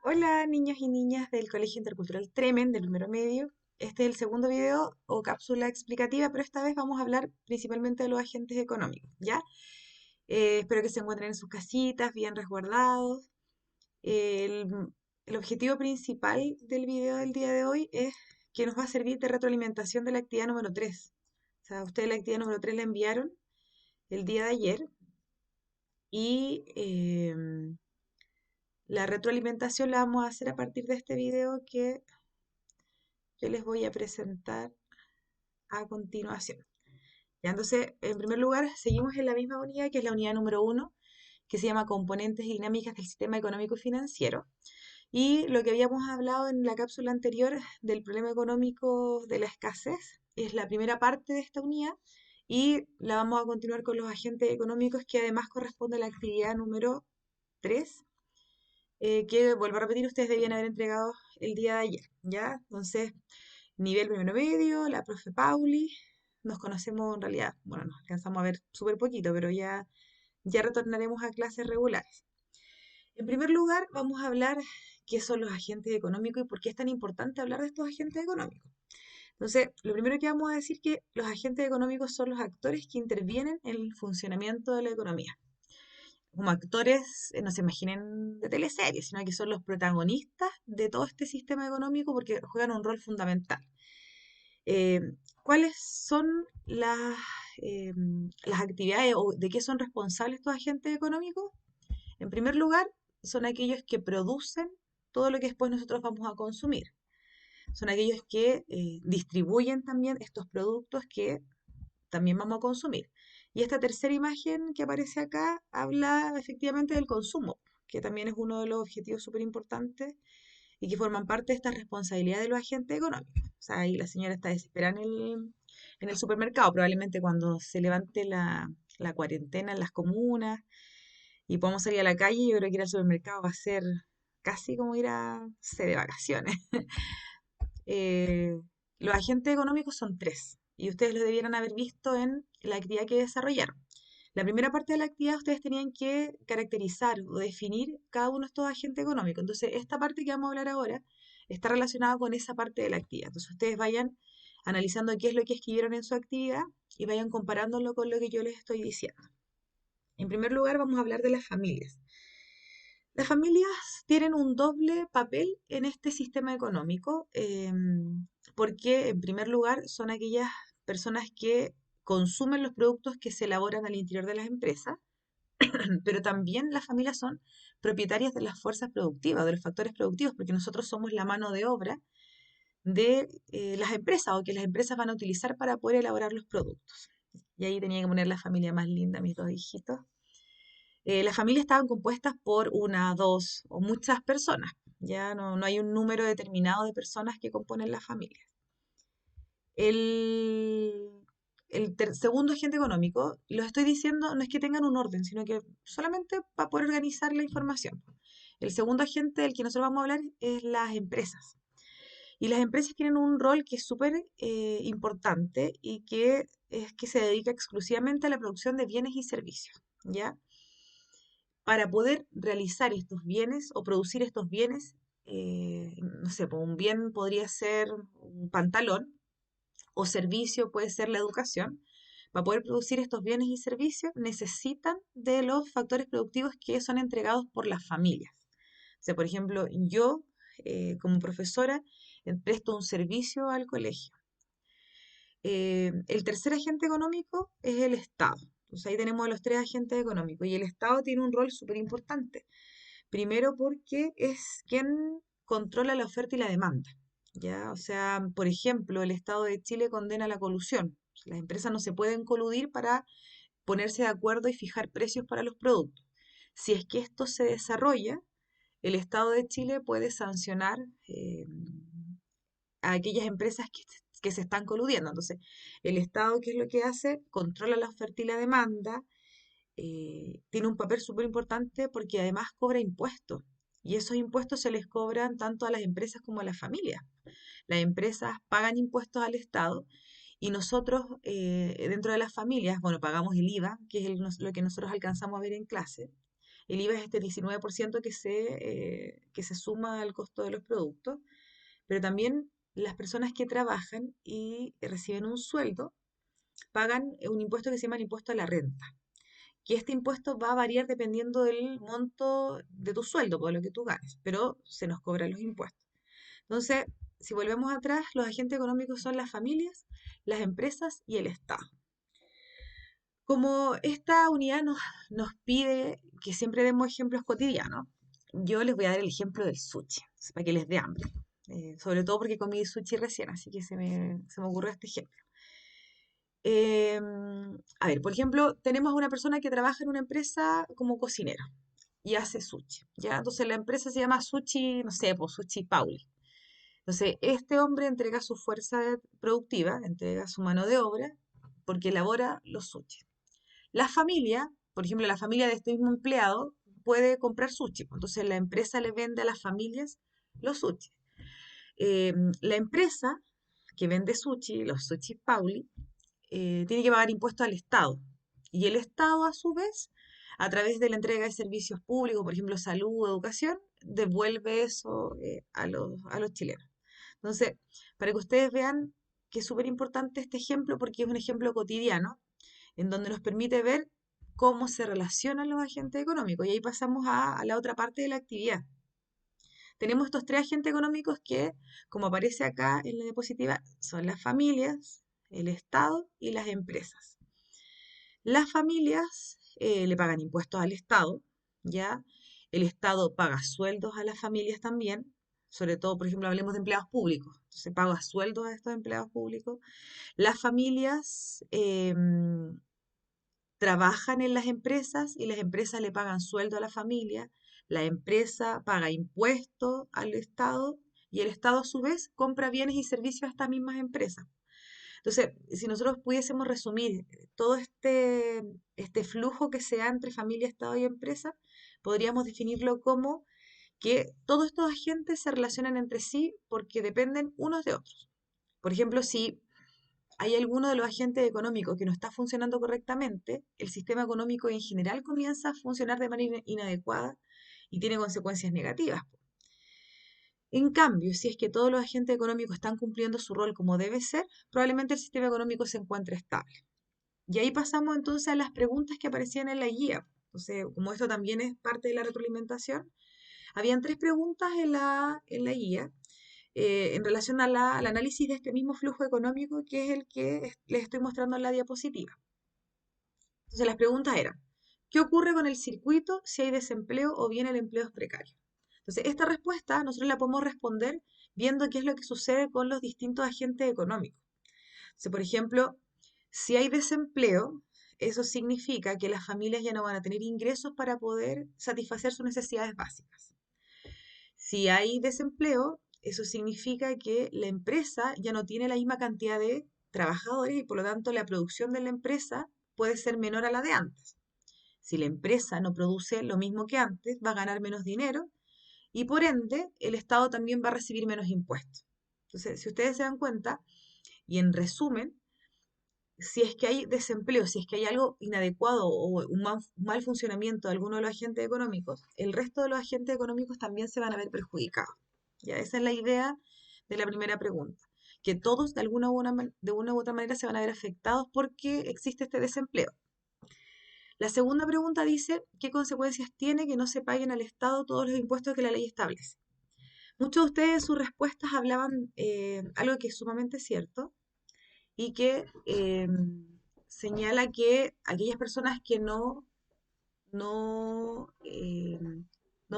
Hola niños y niñas del Colegio Intercultural Tremen, del primero medio. Este es el segundo video o cápsula explicativa, pero esta vez vamos a hablar principalmente de los agentes económicos, ¿ya? Espero que se encuentren en sus casitas, bien resguardados. El, el objetivo principal del video del día de hoy es que nos va a servir de retroalimentación de la actividad número 3. O sea, ustedes la actividad número 3 la enviaron el día de ayer y la retroalimentación la vamos a hacer a partir de este video que yo les voy a presentar a continuación. Ya, entonces, en primer lugar, seguimos en la misma unidad, que es la unidad número uno, que se llama Componentes y Dinámicas del Sistema Económico y Financiero. Y lo que habíamos hablado en la cápsula anterior del problema económico de la escasez es la primera parte de esta unidad y la vamos a continuar con los agentes económicos, que además corresponde a la actividad número 3, que vuelvo a repetir, ustedes debían haber entregado el día de ayer, ¿ya? Entonces, nivel primero medio, la profe Pauli, nos conocemos en realidad, bueno, nos alcanzamos a ver súper poquito, pero ya retornaremos a clases regulares. En primer lugar, vamos a hablar qué son los agentes económicos y por qué es tan importante hablar de estos agentes económicos. Entonces, lo primero que vamos a decir que los agentes económicos son los actores que intervienen en el funcionamiento de la economía. Como actores, no se imaginen de teleseries, sino que son los protagonistas de todo este sistema económico porque juegan un rol fundamental. Eh, ¿Cuáles son eh, las actividades o de qué son responsables estos agentes económicos? En primer lugar, son aquellos que producen todo lo que después nosotros vamos a consumir. Son aquellos que distribuyen también estos productos que también vamos a consumir. Y esta tercera imagen que aparece acá habla efectivamente del consumo, que también es uno de los objetivos súper importantes y que forman parte de esta responsabilidad de los agentes económicos. O sea, ahí la señora está desesperada en el supermercado, probablemente cuando se levante la cuarentena en las comunas y podamos salir a la calle, yo creo que ir al supermercado va a ser casi como ir a, no sé, de vacaciones. Eh, los agentes económicos son tres y ustedes lo debieran haber visto en la actividad que desarrollaron. La primera parte de la actividad ustedes tenían que caracterizar o definir cada uno de estos agentes económicos. Entonces, esta parte que vamos a hablar ahora está relacionada con esa parte de la actividad. Entonces, ustedes vayan analizando qué es lo que escribieron en su actividad y vayan comparándolo con lo que yo les estoy diciendo. En primer lugar, vamos a hablar de las familias. Las familias tienen un doble papel en este sistema económico, porque en primer lugar son aquellas personas que consumen los productos que se elaboran al interior de las empresas, pero también las familias son propietarias de las fuerzas productivas, de los factores productivos, porque nosotros somos la mano de obra de las empresas o que las empresas van a utilizar para poder elaborar los productos. Y ahí tenía que poner la familia más linda, mis dos hijitos. Las familias estaban compuestas por una, dos o muchas personas. Ya no hay un número determinado de personas que componen las familias. El, segundo agente económico, lo estoy diciendo, no es que tengan un orden, sino que solamente para poder organizar la información. El segundo agente del que nosotros vamos a hablar es las empresas. Y las empresas tienen un rol que es súper importante y que es que se dedica exclusivamente a la producción de bienes y servicios. ¿Ya? Para poder realizar estos bienes o producir estos bienes, no sé, pues un bien podría ser un pantalón o servicio puede ser la educación. Para poder producir estos bienes y servicios necesitan de los factores productivos que son entregados por las familias. O sea, por ejemplo, yo como profesora presto un servicio al colegio. El tercer agente económico es el Estado. Entonces ahí tenemos a los tres agentes económicos y el Estado tiene un rol súper importante. Primero porque es quien controla la oferta y la demanda. ¿Ya? O sea, por ejemplo, el Estado de Chile condena la colusión. Las empresas no se pueden coludir para ponerse de acuerdo y fijar precios para los productos. Si es que esto se desarrolla, el Estado de Chile puede sancionar a aquellas empresas que se están coludiendo. Entonces, el Estado, ¿qué es lo que hace? Controla la oferta y la demanda, tiene un papel súper importante porque además cobra impuestos. Y esos impuestos se les cobran tanto a las empresas como a las familias. Las empresas pagan impuestos al Estado y nosotros, dentro de las familias, bueno, pagamos el IVA, que es lo que nosotros alcanzamos a ver en clase, El IVA es este 19% que se suma al costo de los productos, pero también las personas que trabajan y reciben un sueldo pagan un impuesto que se llama el impuesto a la renta, que este impuesto va a variar dependiendo del monto de tu sueldo, por lo que tú ganes, pero se nos cobran los impuestos. Entonces, si volvemos atrás, los agentes económicos son las familias, las empresas y el Estado. Como esta unidad nos pide que siempre demos ejemplos cotidianos, yo les voy a dar el ejemplo del sushi, para que les dé hambre. Sobre todo porque comí sushi recién, así que se me ocurrió este ejemplo. A ver, por ejemplo, tenemos a una persona que trabaja en una empresa como cocinero y hace sushi, ¿ya? Entonces la empresa se llama Sushi, no sé, pues Sushi Pauli. Entonces, este hombre entrega su fuerza productiva, entrega su mano de obra, porque elabora los sushi. La familia, por ejemplo, la familia de este mismo empleado puede comprar sushi, pues. Entonces, la empresa le vende a las familias los sushi. La empresa que vende sushi, los Sushi Pauli, tiene que pagar impuestos al Estado. Y el Estado, a su vez, a través de la entrega de servicios públicos, por ejemplo, salud o educación, devuelve eso a los chilenos. Entonces, para que ustedes vean que es súper importante este ejemplo porque es un ejemplo cotidiano en donde nos permite ver cómo se relacionan los agentes económicos. Y ahí pasamos a la otra parte de la actividad. Tenemos estos tres agentes económicos que, como aparece acá en la diapositiva, son las familias, el Estado y las empresas. Las familias le pagan impuestos al Estado, ¿ya? El Estado paga sueldos a las familias también, sobre todo, por ejemplo, hablemos de empleados públicos. Entonces, paga sueldos a estos empleados públicos. Las familias trabajan en las empresas y las empresas le pagan sueldo a la familia. La empresa paga impuestos al Estado y el Estado, a su vez, compra bienes y servicios a estas mismas empresas. Entonces, si nosotros pudiésemos resumir todo este flujo que se da entre familia, Estado y empresa, podríamos definirlo como que todos estos agentes se relacionan entre sí porque dependen unos de otros. Por ejemplo, si hay alguno de los agentes económicos que no está funcionando correctamente, el sistema económico en general comienza a funcionar de manera inadecuada y tiene consecuencias negativas. En cambio, si es que todos los agentes económicos están cumpliendo su rol como debe ser, probablemente el sistema económico se encuentre estable. Y ahí pasamos entonces a las preguntas que aparecían en la guía. Entonces, como esto también es parte de la retroalimentación, habían tres preguntas en la guía en relación al análisis de este mismo flujo económico que es el que les estoy mostrando en la diapositiva. Entonces, las preguntas eran, ¿qué ocurre con el circuito si hay desempleo o bien el empleo es precario? Entonces, esta respuesta nosotros la podemos responder viendo qué es lo que sucede con los distintos agentes económicos. Entonces, por ejemplo, si hay desempleo, eso significa que las familias ya no van a tener ingresos para poder satisfacer sus necesidades básicas. Si hay desempleo, eso significa que la empresa ya no tiene la misma cantidad de trabajadores y por lo tanto la producción de la empresa puede ser menor a la de antes. Si la empresa no produce lo mismo que antes, va a ganar menos dinero y por ende el Estado también va a recibir menos impuestos. Entonces, si ustedes se dan cuenta, y en resumen, si es que hay desempleo, si es que hay algo inadecuado o un mal funcionamiento de alguno de los agentes económicos, el resto de los agentes económicos también se van a ver perjudicados. Ya, esa es la idea de la primera pregunta, que todos de una u otra manera se van a ver afectados porque existe este desempleo. La segunda pregunta dice, ¿qué consecuencias tiene que no se paguen al Estado todos los impuestos que la ley establece? Muchos de ustedes en sus respuestas hablaban algo que es sumamente cierto, y que señala que aquellas personas que no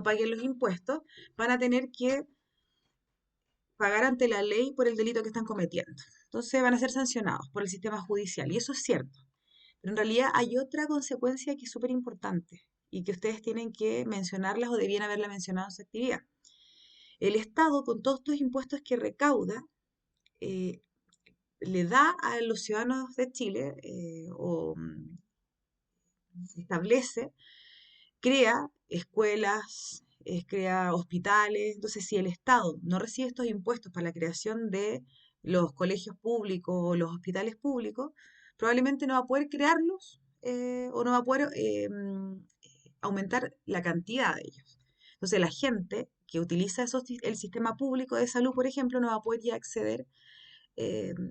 paguen los impuestos van a tener que pagar ante la ley por el delito que están cometiendo. Entonces van a ser sancionados por el sistema judicial. Y eso es cierto. Pero en realidad hay otra consecuencia que es súper importante y que ustedes tienen que mencionarlas o debían haberla mencionado en su actividad. El Estado, con todos estos impuestos que recauda, eh, le da a los ciudadanos de Chile establece, crea escuelas, crea hospitales. Entonces, si el Estado no recibe estos impuestos para la creación de los colegios públicos o los hospitales públicos, probablemente no va a poder crearlos o no va a poder aumentar la cantidad de ellos. Entonces la gente que utiliza el sistema público de salud, por ejemplo, no va a poder ya acceder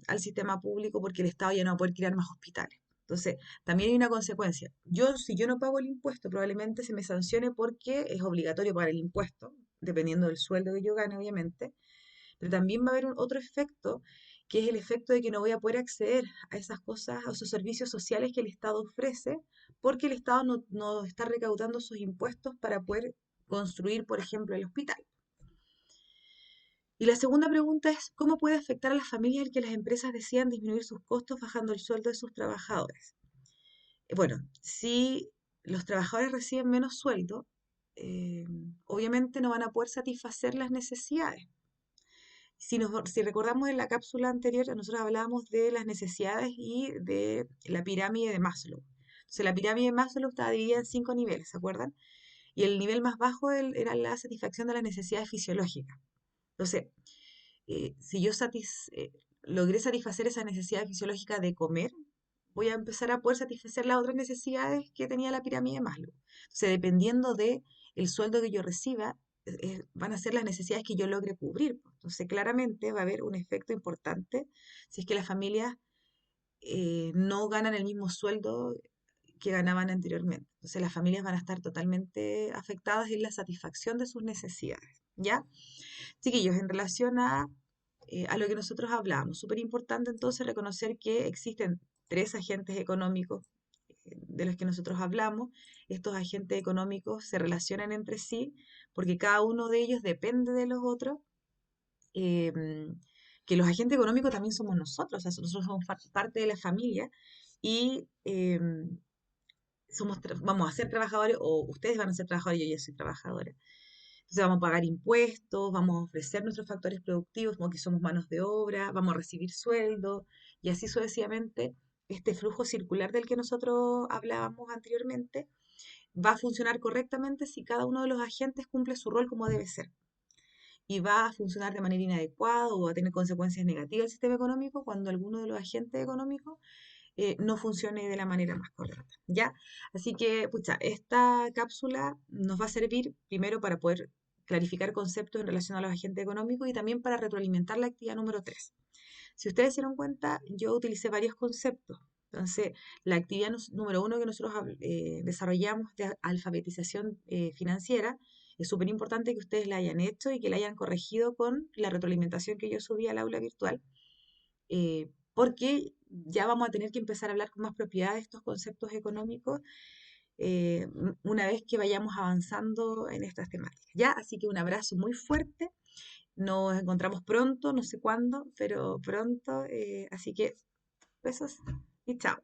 al sistema público porque el Estado ya no va a poder crear más hospitales. Entonces, también hay una consecuencia. Si yo no pago el impuesto, probablemente se me sancione porque es obligatorio pagar el impuesto, dependiendo del sueldo que yo gane, obviamente. Pero también va a haber otro efecto, que es el efecto de que no voy a poder acceder a esas cosas, a esos servicios sociales que el Estado ofrece, porque el Estado no está recaudando sus impuestos para poder construir, por ejemplo, el hospital. Y la segunda pregunta es, ¿cómo puede afectar a las familias el que las empresas decidan disminuir sus costos bajando el sueldo de sus trabajadores? Bueno, si los trabajadores reciben menos sueldo, eh, obviamente no van a poder satisfacer las necesidades. Si recordamos en la cápsula anterior, nosotros hablábamos de las necesidades y de la pirámide de Maslow. Entonces, la pirámide de Maslow estaba dividida en 5 niveles, ¿se acuerdan? Y el nivel más bajo era la satisfacción de las necesidades fisiológicas. Entonces, si yo logré satisfacer esa necesidad fisiológica de comer, voy a empezar a poder satisfacer las otras necesidades que tenía la pirámide de Maslow. Entonces, dependiendo de el sueldo que yo reciba, van a ser las necesidades que yo logre cubrir. Entonces, claramente va a haber un efecto importante si es que las familias no ganan el mismo sueldo que ganaban anteriormente. Entonces, las familias van a estar totalmente afectadas en la satisfacción de sus necesidades. ¿Ya? Chiquillos, en relación a lo que nosotros hablamos, súper importante entonces reconocer que existen 3 agentes económicos de los que nosotros hablamos. Estos agentes económicos se relacionan entre sí porque cada uno de ellos depende de los otros. em, que los agentes económicos también somos nosotros, o sea, nosotros somos parte de la familia y vamos a ser trabajadores o ustedes van a ser trabajadores y yo ya soy trabajadora. Entonces vamos a pagar impuestos, vamos a ofrecer nuestros factores productivos como que somos manos de obra, vamos a recibir sueldo y así sucesivamente. Este flujo circular del que nosotros hablábamos anteriormente va a funcionar correctamente si cada uno de los agentes cumple su rol como debe ser. Y va a funcionar de manera inadecuada o va a tener consecuencias negativas el sistema económico cuando alguno de los agentes económicos no funcione de la manera más correcta, ¿ya? Así que, pucha, esta cápsula nos va a servir primero para poder clarificar conceptos en relación a los agentes económicos y también para retroalimentar la actividad número 3. Si ustedes se dieron cuenta, yo utilicé varios conceptos. Entonces, la actividad número 1 que nosotros desarrollamos de alfabetización financiera, es súper importante que ustedes la hayan hecho y que la hayan corregido con la retroalimentación que yo subí al aula virtual, porque ya vamos a tener que empezar a hablar con más propiedad de estos conceptos económicos una vez que vayamos avanzando en estas temáticas. ¿Ya? Así que un abrazo muy fuerte. Nos encontramos pronto, no sé cuándo, pero pronto. Así que besos y chao.